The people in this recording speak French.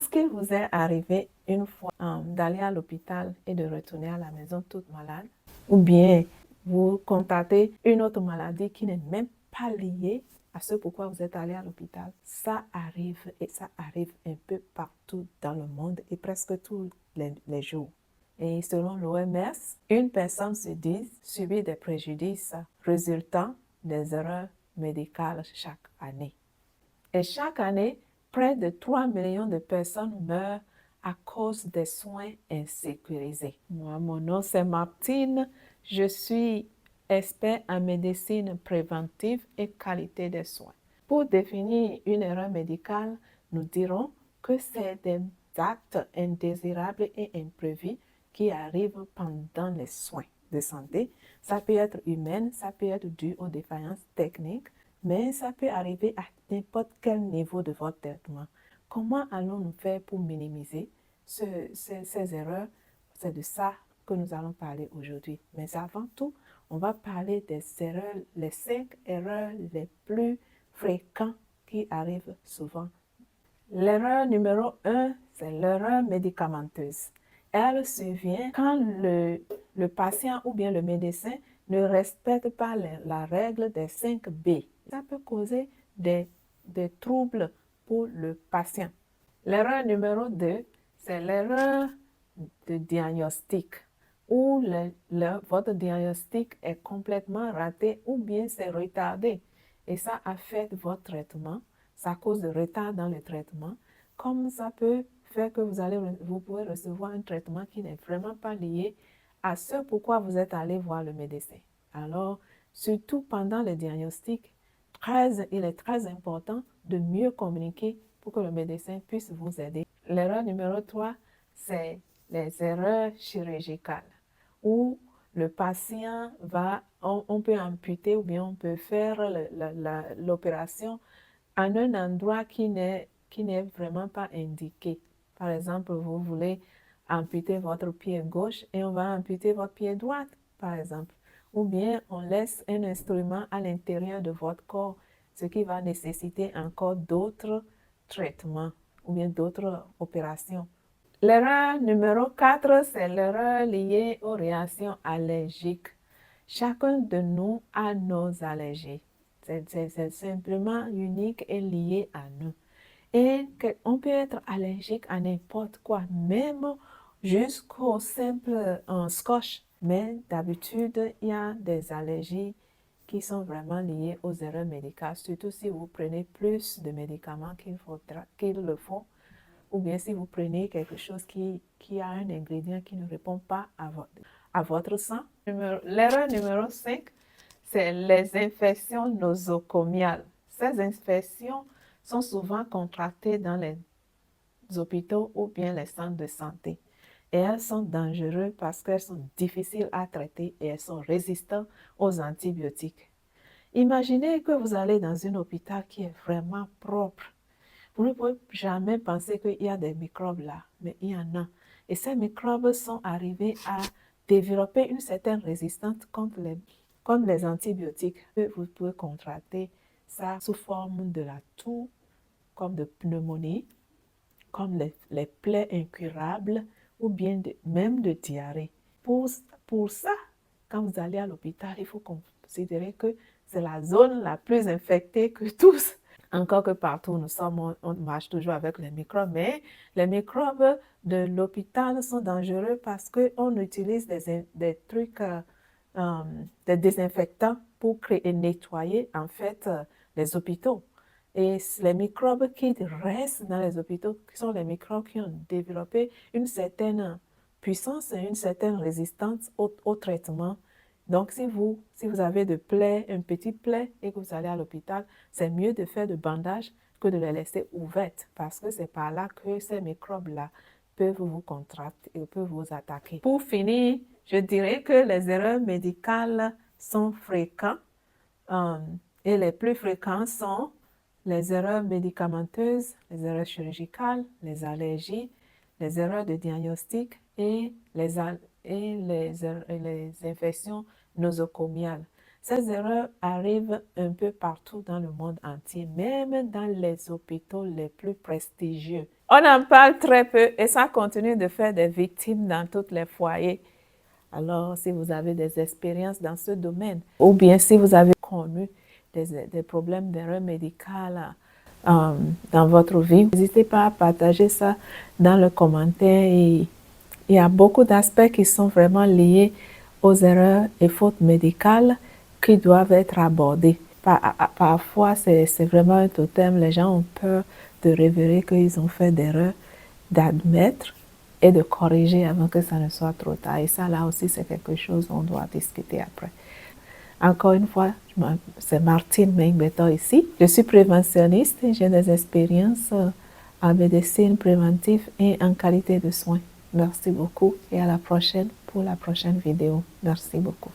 Est-ce qu'il vous est arrivé une fois d'aller à l'hôpital et de retourner à la maison toute malade? Ou bien vous constatez une autre maladie qui n'est même pas liée à ce pourquoi vous êtes allé à l'hôpital? Ça arrive et ça arrive un peu partout dans le monde et presque tous les jours. Et selon l'OMS, une personne sur 10 subit des préjudices résultant des erreurs médicales chaque année. Et chaque année, près de 3 millions de personnes meurent à cause des soins insécurisés. Moi, mon nom c'est Martine. Je suis expert en médecine préventive et qualité des soins. Pour définir une erreur médicale, nous dirons que c'est des actes indésirables et imprévus qui arrivent pendant les soins de santé. Ça peut être humain, ça peut être dû aux défaillances techniques, mais ça peut arriver à n'importe quel niveau de votre traitement. Comment allons-nous faire pour minimiser ces erreurs? C'est de ça que nous allons parler aujourd'hui. Mais avant tout, on va parler des erreurs, les 5 erreurs les plus fréquentes qui arrivent souvent. L'erreur numéro 1, c'est l'erreur médicamenteuse. Elle survient quand le patient ou bien le médecin ne respecte pas la règle des 5 B. Ça peut causer des troubles pour le patient. L'erreur numéro 2, c'est l'erreur de diagnostic, où votre diagnostic est complètement raté ou bien c'est retardé. Et ça affecte votre traitement, ça cause de retard dans le traitement, comme ça peut faire que vous pouvez recevoir un traitement qui n'est vraiment pas lié à ce pourquoi vous êtes allé voir le médecin. Alors, surtout pendant le diagnostic, il est très important de mieux communiquer pour que le médecin puisse vous aider. L'erreur numéro 3, c'est les erreurs chirurgicales, où le patient on peut amputer ou bien on peut faire l'opération en un endroit qui n'est vraiment pas indiqué. Par exemple, vous voulez amputer votre pied gauche et on va amputer votre pied droit, par exemple. Ou bien on laisse un instrument à l'intérieur de votre corps, ce qui va nécessiter encore d'autres traitements ou bien d'autres opérations. L'erreur numéro 4, c'est l'erreur liée aux réactions allergiques. Chacun de nous a nos allergies. C'est simplement unique et lié à nous. Et on peut être allergique à n'importe quoi, même jusqu'au simple scotch. Mais d'habitude, il y a des allergies qui sont vraiment liées aux erreurs médicales, surtout si vous prenez plus de médicaments qu'il le faut, ou bien si vous prenez quelque chose qui a un ingrédient qui ne répond pas à votre sang. L'erreur numéro 5, c'est les infections nosocomiales. Ces infections sont souvent contractées dans les hôpitaux ou bien les centres de santé. Et elles sont dangereuses parce qu'elles sont difficiles à traiter et elles sont résistantes aux antibiotiques. Imaginez que vous allez dans un hôpital qui est vraiment propre. Vous ne pouvez jamais penser qu'il y a des microbes là, mais il y en a. Et ces microbes sont arrivés à développer une certaine résistance contre les antibiotiques. Vous pouvez contracter ça sous forme de la toux, comme de pneumonie, comme les plaies incurables ou bien même de diarrhée. Pour ça, quand vous allez à l'hôpital, il faut considérer que c'est la zone la plus infectée que tous. Encore que partout où nous sommes, on marche toujours avec les microbes, mais les microbes de l'hôpital sont dangereux parce qu'on utilise des trucs, des désinfectants pour créer et nettoyer en fait les hôpitaux. Et les microbes qui restent dans les hôpitaux, qui sont les microbes qui ont développé une certaine puissance et une certaine résistance au traitement. Donc, si vous avez de plaies, une petite plaie et que vous allez à l'hôpital, c'est mieux de faire de bandages que de les laisser ouvertes parce que c'est par là que ces microbes-là peuvent vous contracter et peuvent vous attaquer. Pour finir, je dirais que les erreurs médicales sont fréquentes et les plus fréquentes sont les erreurs médicamenteuses, les erreurs chirurgicales, les allergies, les erreurs de diagnostic et les infections nosocomiales. Ces erreurs arrivent un peu partout dans le monde entier, même dans les hôpitaux les plus prestigieux. On en parle très peu et ça continue de faire des victimes dans tous les foyers. Alors, si vous avez des expériences dans ce domaine, ou bien si vous avez connu des problèmes d'erreur médicale dans votre vie, n'hésitez pas à partager ça dans le commentaire. Et il y a beaucoup d'aspects qui sont vraiment liés aux erreurs et fautes médicales qui doivent être abordés. Parfois, c'est vraiment un totem. Les gens ont peur de révéler qu'ils ont fait d'erreurs, d'admettre et de corriger avant que ça ne soit trop tard. Et ça, là aussi, c'est quelque chose qu'on doit discuter après. Encore une fois, c'est Martine Mengbetor ici. Je suis préventionniste et j'ai des expériences en médecine préventive et en qualité de soins. Merci beaucoup et à la prochaine pour la prochaine vidéo. Merci beaucoup.